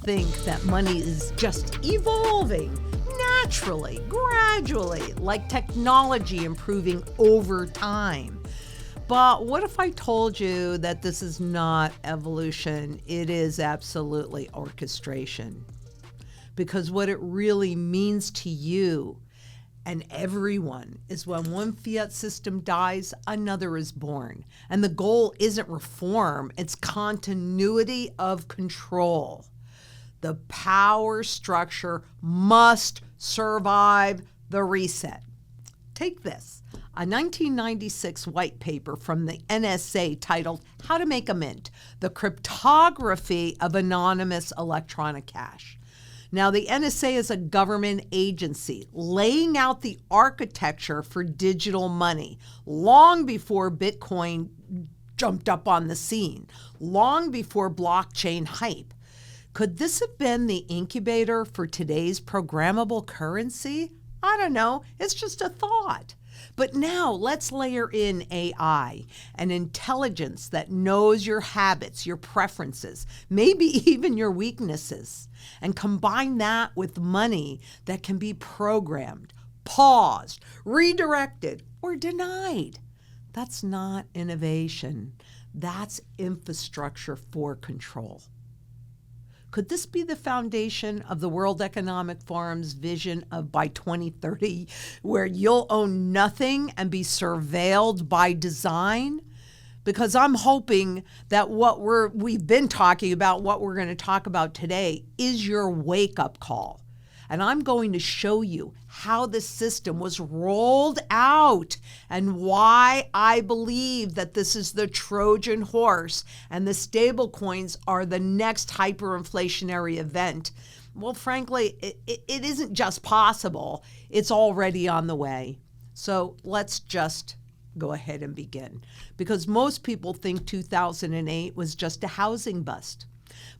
think that money is just evolving naturally, gradually, like technology improving over time. But what if I told you that this is not evolution? It is absolutely orchestration. Because what it really means to you and everyone is when one fiat system dies, another is born. And the goal isn't reform, it's continuity of control. The power structure must survive the reset. Take this, a 1996 white paper from the NSA titled How to Make a Mint, the Cryptography of Anonymous Electronic Cash. Now, the NSA is a government agency laying out the architecture for digital money long before Bitcoin jumped up on the scene, long before blockchain hype. Could this have been the incubator for today's programmable currency? I don't know. It's just a thought. But now let's layer in AI, an intelligence that knows your habits, your preferences, maybe even your weaknesses, and combine that with money that can be programmed, paused, redirected, or denied. That's not innovation. That's infrastructure for control. Could this be the foundation of the World Economic Forum's vision of by 2030, where you'll own nothing and be surveilled by design? Because I'm hoping that what we've been talking about, what we're going to talk about today, is your wake-up call. And I'm going to show you how the system was rolled out and why I believe that this is the Trojan Horse and the stablecoins are the next hyperinflationary event. Well, frankly, it isn't just possible. It's already on the way. So let's just go ahead and begin. Because most people think 2008 was just a housing bust.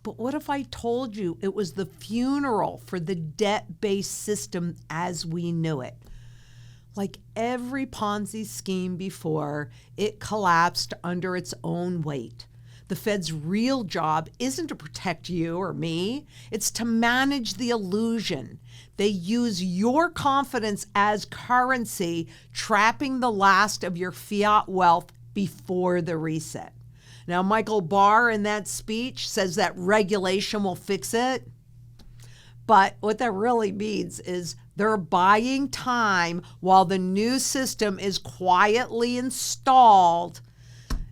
But what if I told you it was the funeral for the debt-based system as we knew it? Like every Ponzi scheme before, it collapsed under its own weight. The Fed's real job isn't to protect you or me. It's to manage the illusion. They use your confidence as currency, trapping the last of your fiat wealth before the reset. Now, Michael Barr in that speech says that regulation will fix it. But what that really means is they're buying time while the new system is quietly installed.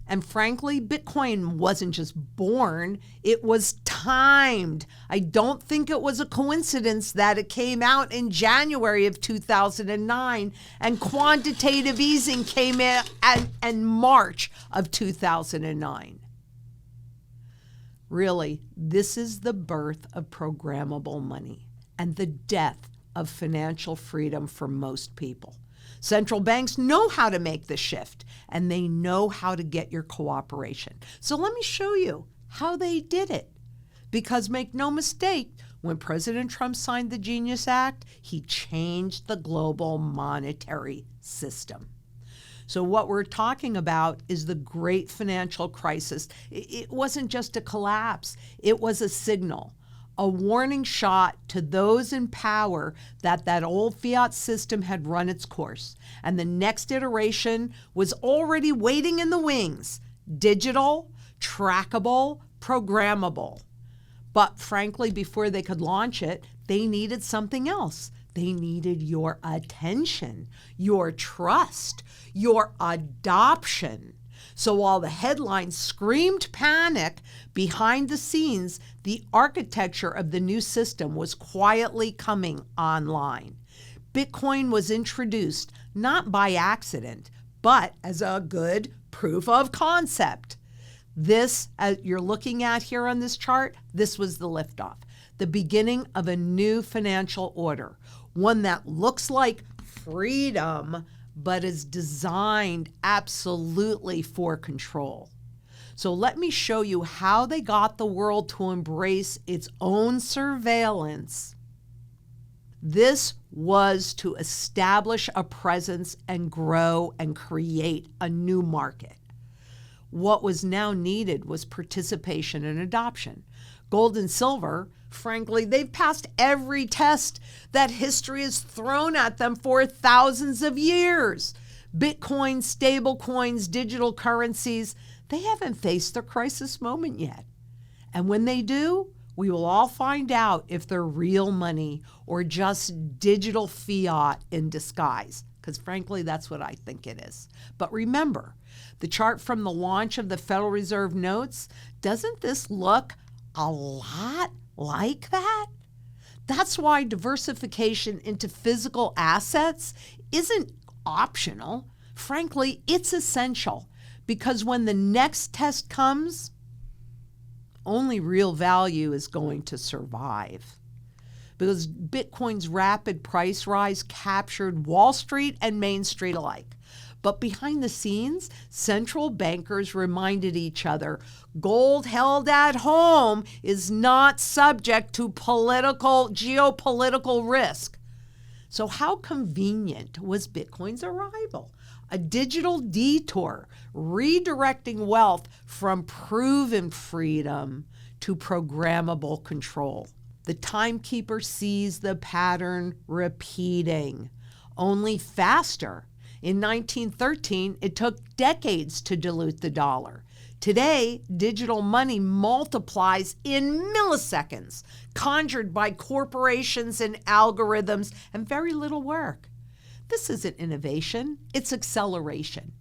And frankly, Bitcoin wasn't just born, it was timed. I don't think it was a coincidence that it came out in January of 2009 and quantitative easing came in March of 2009. Really, this is the birth of programmable money and the death of financial freedom for most people. Central banks know how to make the shift, and they know how to get your cooperation. So let me show you how they did it. Because make no mistake, when President Trump signed the Genius Act, he changed the global monetary system. So what we're talking about is the great financial crisis. It wasn't just a collapse, it was a signal. A warning shot to those in power that old fiat system had run its course. And the next iteration was already waiting in the wings. Digital, trackable, programmable. But frankly, before they could launch it, they needed something else. They needed your attention, your trust, your adoption. So while the headlines screamed panic, behind the scenes, the architecture of the new system was quietly coming online. Bitcoin was introduced not by accident, but as a good proof of concept. This, as you're looking at here on this chart, this was the liftoff, the beginning of a new financial order, one that looks like freedom, but is designed absolutely for control. So let me show you how they got the world to embrace its own surveillance. This was to establish a presence and grow and create a new market. What was now needed was participation and adoption. Gold and silver, frankly, they've passed every test that history has thrown at them for thousands of years. Bitcoin, stablecoins, digital currencies, they haven't faced their crisis moment yet. And when they do, we will all find out if they're real money or just digital fiat in disguise, because frankly, that's what I think it is. But remember, the chart from the launch of the Federal Reserve notes, doesn't this look a lot like that? That's why diversification into physical assets isn't optional. Frankly, it's essential, because when the next test comes, only real value is going to survive. Because Bitcoin's rapid price rise captured Wall Street and Main Street alike. But behind the scenes, central bankers reminded each other gold held at home is not subject to geopolitical risk. So how convenient was Bitcoin's arrival? A digital detour, redirecting wealth from proven freedom to programmable control. The timekeeper sees the pattern repeating, only faster. In 1913, it took decades to dilute the dollar. Today, digital money multiplies in milliseconds, conjured by corporations and algorithms, and very little work. This isn't innovation, it's acceleration.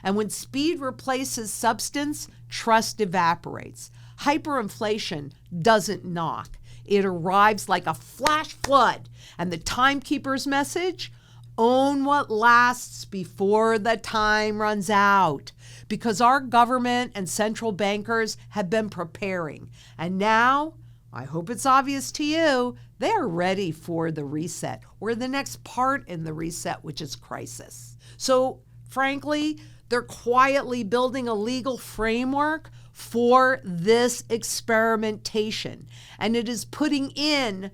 And when speed replaces substance, trust evaporates. Hyperinflation doesn't knock. It arrives like a flash flood. And the timekeeper's message? Own what lasts before the time runs out. Because our government and central bankers have been preparing. And now, I hope it's obvious to you, they are ready for the reset, or the next part in the reset, which is crisis. So, frankly, they're quietly building a legal framework for this experimentation. And it is putting in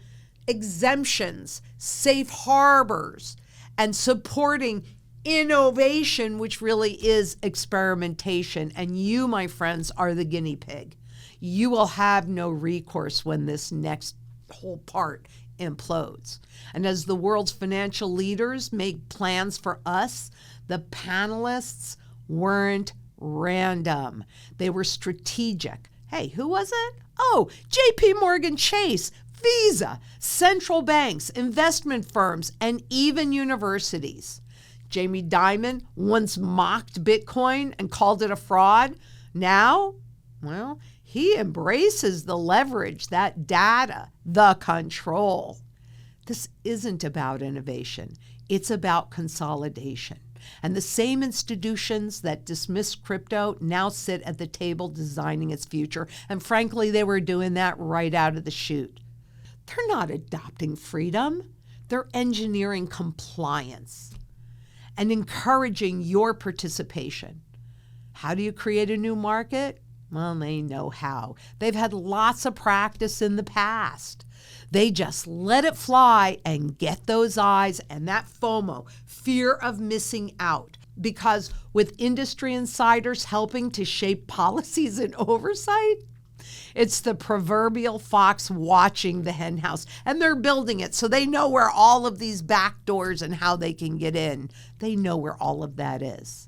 exemptions, safe harbors, and supporting innovation, which really is experimentation. And you, my friends, are the guinea pig. You will have no recourse when this next whole part implodes. And as the world's financial leaders make plans for us, the panelists weren't random. They were strategic. Hey, who was it? Oh, JP Morgan Chase, Visa, central banks, investment firms, and even universities. Jamie Dimon once mocked Bitcoin and called it a fraud. Now, well, he embraces the leverage, that data, the control. This isn't about innovation. It's about consolidation. And the same institutions that dismissed crypto now sit at the table designing its future. And frankly, they were doing that right out of the chute. They're not adopting freedom. They're engineering compliance and encouraging your participation. How do you create a new market? Well, they know how. They've had lots of practice in the past. They just let it fly and get those eyes and that FOMO, fear of missing out. Because with industry insiders helping to shape policies and oversight, it's the proverbial fox watching the henhouse, and they're building it so they know where all of these back doors and how they can get in. They know where all of that is.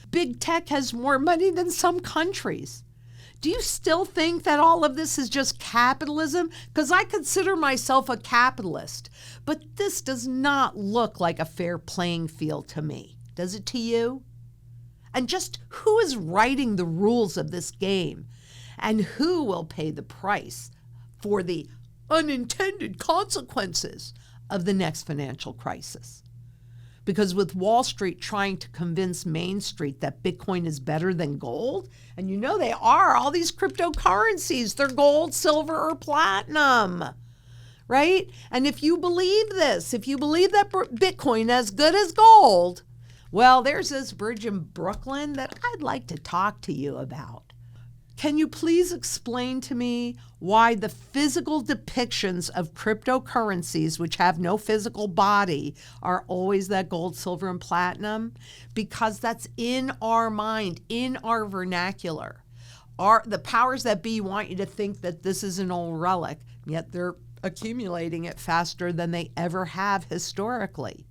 Big tech has more money than some countries. Do you still think that all of this is just capitalism? Because I consider myself a capitalist, but this does not look like a fair playing field to me. Does it to you? And just who is writing the rules of this game? And who will pay the price for the unintended consequences of the next financial crisis? Because with Wall Street trying to convince Main Street that Bitcoin is better than gold, and you know they are, all these cryptocurrencies, they're gold, silver, or platinum, right? And if you believe this, if you believe that Bitcoin is as good as gold, well, there's this bridge in Brooklyn that I'd like to talk to you about. Can you please explain to me why the physical depictions of cryptocurrencies, which have no physical body, are always that gold, silver, and platinum? Because that's in our mind, in our vernacular. the powers that be want you to think that this is an old relic, yet they're accumulating it faster than they ever have historically.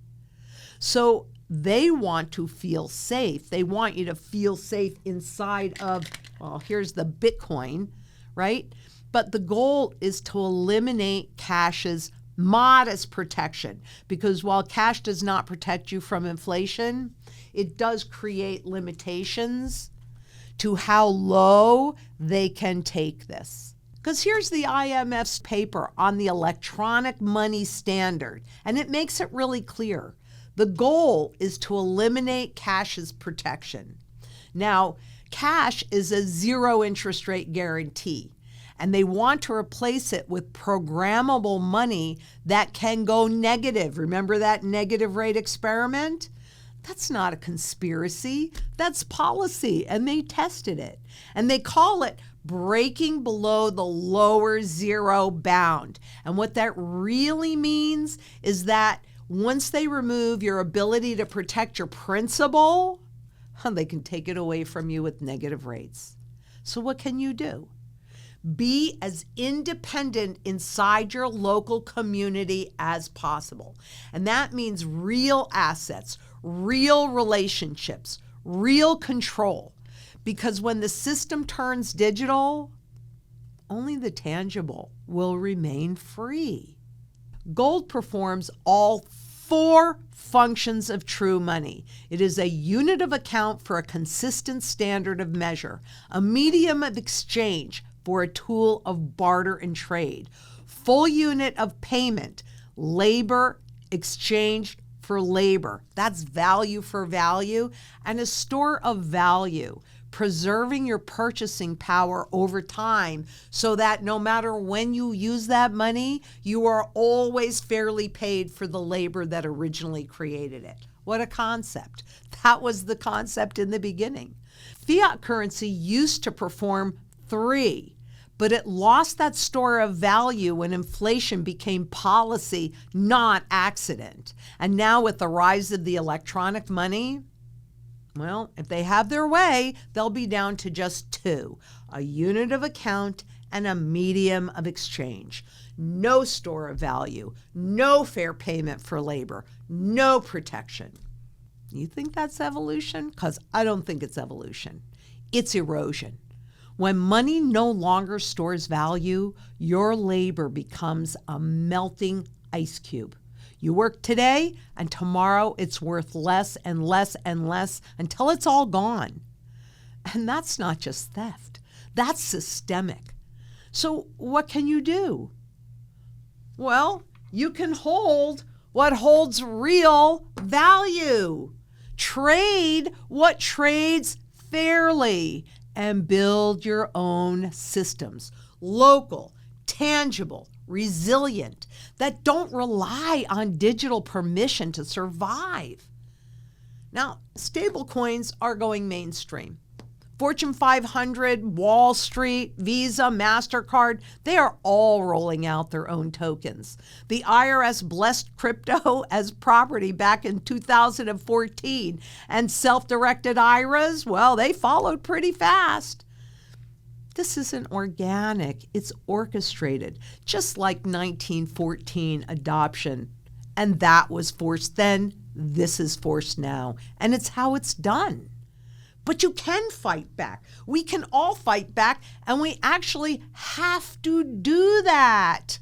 So they want to feel safe. They want you to feel safe inside of, well, here's the Bitcoin, right? But the goal is to eliminate cash's modest protection, because while cash does not protect you from inflation, it does create limitations to how low they can take this. Because here's the IMF's paper on the electronic money standard, and it makes it really clear. The goal is to eliminate cash's protection. Now, cash is a zero interest rate guarantee, and they want to replace it with programmable money that can go negative. Remember that negative rate experiment? That's not a conspiracy. That's policy, and they tested it. And they call it breaking below the lower zero bound. And what that really means is that once they remove your ability to protect your principal, they can take it away from you with negative rates. So what can you do? Be as independent inside your local community as possible. And that means real assets, real relationships, real control. Because when the system turns digital, only the tangible will remain free. Gold performs all 4 functions of true money. It is a unit of account for a consistent standard of measure, a medium of exchange for a tool of barter and trade, full unit of payment, labor exchanged for labor. That's value for value, and a store of value, preserving your purchasing power over time so that no matter when you use that money, you are always fairly paid for the labor that originally created it. What a concept. That was the concept in the beginning. Fiat currency used to perform 3, but it lost that store of value when inflation became policy, not accident. And now with the rise of the electronic money, well, if they have their way, they'll be down to just 2, a unit of account and a medium of exchange. No store of value, no fair payment for labor, no protection. You think that's evolution? Because I don't think it's evolution. It's erosion. When money no longer stores value, your labor becomes a melting ice cube. You work today, and tomorrow it's worth less and less and less until it's all gone. And that's not just theft. That's systemic. So what can you do? Well, you can hold what holds real value. Trade what trades fairly, and build your own systems. Local, tangible, resilient, that don't rely on digital permission to survive. Now, stablecoins are going mainstream. Fortune 500, Wall Street, Visa, MasterCard, they are all rolling out their own tokens. The IRS blessed crypto as property back in 2014, and self-directed IRAs, well, they followed pretty fast. This isn't organic, it's orchestrated, just like 1914 adoption. And that was forced then, this is forced now, and it's how it's done. But you can fight back. We can all fight back, and we actually have to do that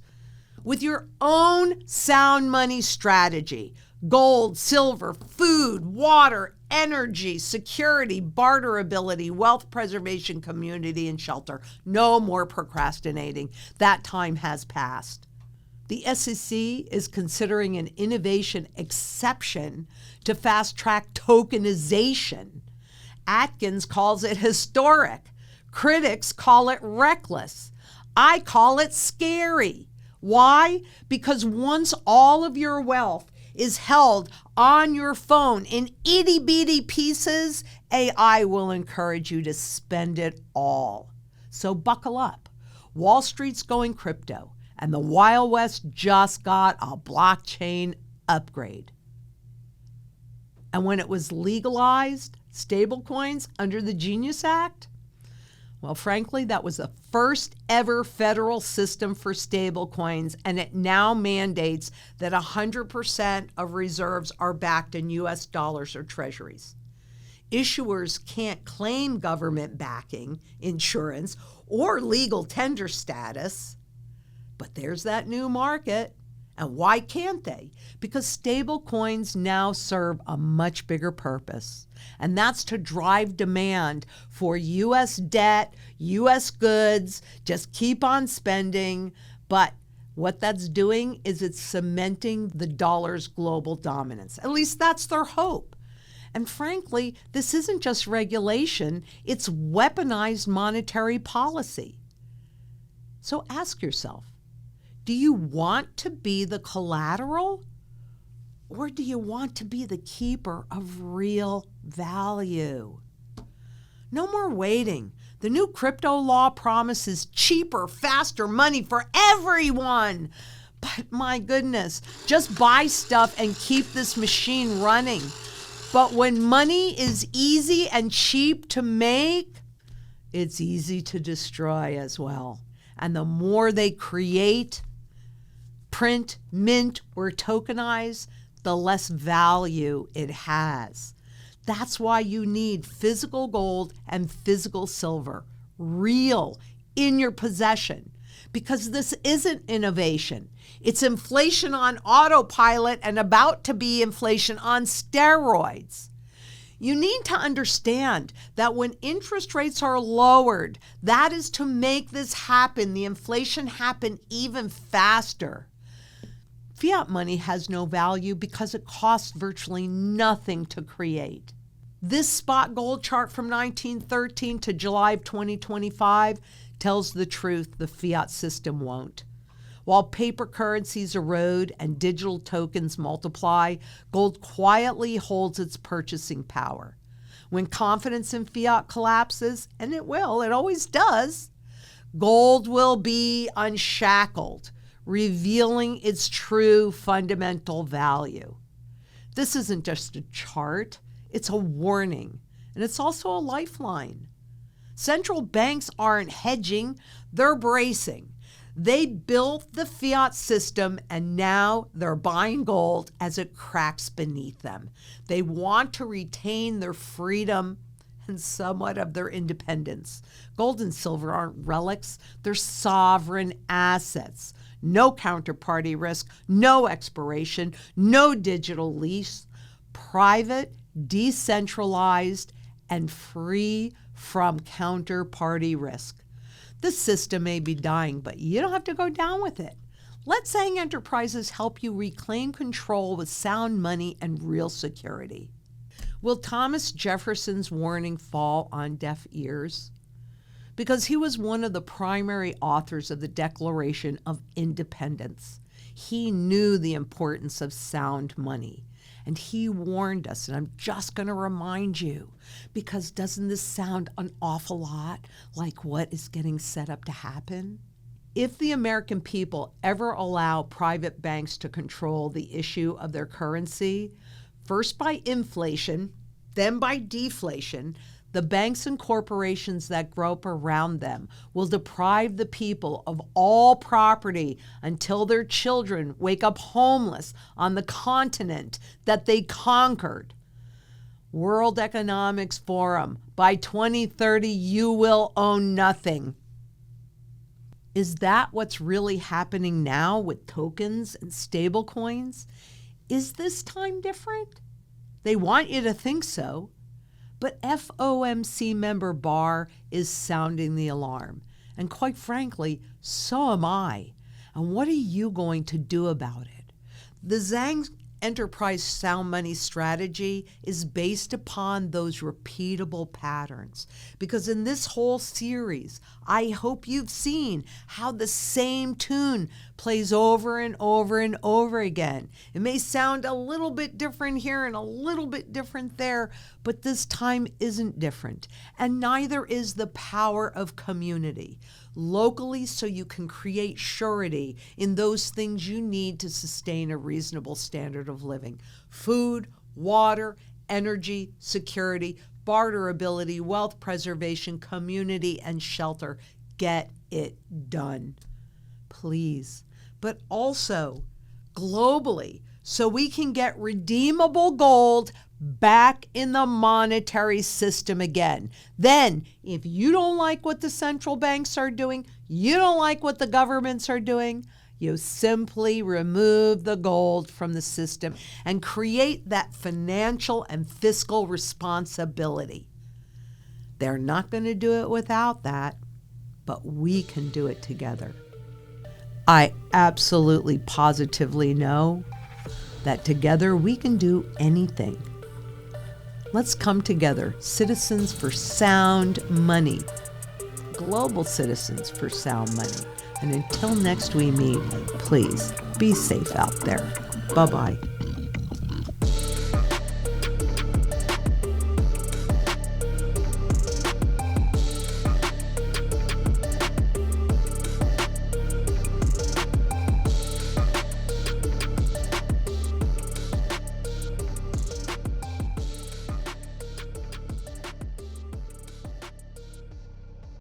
with your own sound money strategy. Gold, silver, food, water, energy, security, barterability, wealth preservation, community, and shelter. No more procrastinating. That time has passed. The SEC is considering an innovation exception to fast-track tokenization. Atkins calls it historic. Critics call it reckless. I call it scary. Why? Because once all of your wealth is held on your phone in itty-bitty pieces, AI will encourage you to spend it all. So buckle up. Wall Street's going crypto, and the Wild West just got a blockchain upgrade. And when it was legalized, stablecoins under the Genius Act, Well, frankly, that was the first ever federal system for stablecoins, and it now mandates that 100% of reserves are backed in US dollars or treasuries. Issuers can't claim government backing, insurance, or legal tender status. But there's that new market. And why can't they? Because stablecoins now serve a much bigger purpose, and that's to drive demand for U.S. debt, U.S. goods, just keep on spending. But what that's doing is it's cementing the dollar's global dominance. At least that's their hope. And frankly, this isn't just regulation, it's weaponized monetary policy. So ask yourself, do you want to be the collateral, or do you want to be the keeper of real value? No more waiting. The new crypto law promises cheaper, faster money for everyone. But my goodness, just buy stuff and keep this machine running. But when money is easy and cheap to make, it's easy to destroy as well. And the more they create, print, mint, or tokenize, the less value it has. That's why you need physical gold and physical silver, real, in your possession. Because this isn't innovation. It's inflation on autopilot and about to be inflation on steroids. You need to understand that when interest rates are lowered, that is to make this happen, the inflation happen even faster. Fiat money has no value because it costs virtually nothing to create. This spot gold chart from 1913 to July of 2025 tells the truth the fiat system won't. While paper currencies erode and digital tokens multiply, gold quietly holds its purchasing power. When confidence in fiat collapses, and it will, it always does, gold will be unshackled, revealing its true fundamental value. This isn't just a chart, it's a warning, and it's also a lifeline. Central banks aren't hedging, they're bracing. They built the fiat system and now they're buying gold as it cracks beneath them. They want to retain their freedom and somewhat of their independence. Gold and silver aren't relics, they're sovereign assets. No counterparty risk, no expiration, no digital lease, private, decentralized, and free from counterparty risk. The system may be dying, but you don't have to go down with it. Let Zang Enterprises help you reclaim control with sound money and real security. Will Thomas Jefferson's warning fall on deaf ears? Because he was one of the primary authors of the Declaration of Independence. He knew the importance of sound money. And he warned us, and I'm just going to remind you, because doesn't this sound an awful lot like what is getting set up to happen? If the American people ever allow private banks to control the issue of their currency, first by inflation, then by deflation, the banks and corporations that grow up around them will deprive the people of all property until their children wake up homeless on the continent that they conquered. World Economics Forum, by 2030, you will own nothing. Is that what's really happening now with tokens and stablecoins? Is this time different? They want you to think so. But FOMC member Barr is sounding the alarm. And quite frankly, so am I. And what are you going to do about it? The Zang Enterprise sound money strategy is based upon those repeatable patterns. Because in this whole series, I hope you've seen how the same tune plays over and over and over again. It may sound a little bit different here and a little bit different there, but this time isn't different. And neither is the power of community. Locally, so you can create surety in those things you need to sustain a reasonable standard of living. Food, water, energy, security, barterability, wealth preservation, community, and shelter. Get it done, please. But also globally, so we can get redeemable gold back in the monetary system again. Then, if you don't like what the central banks are doing, you don't like what the governments are doing, you simply remove the gold from the system and create that financial and fiscal responsibility. They're not going to do it without that, but we can do it together. I absolutely positively know that together we can do anything. Let's come together, citizens for sound money, global citizens for sound money. And until next we meet, please be safe out there. Bye-bye.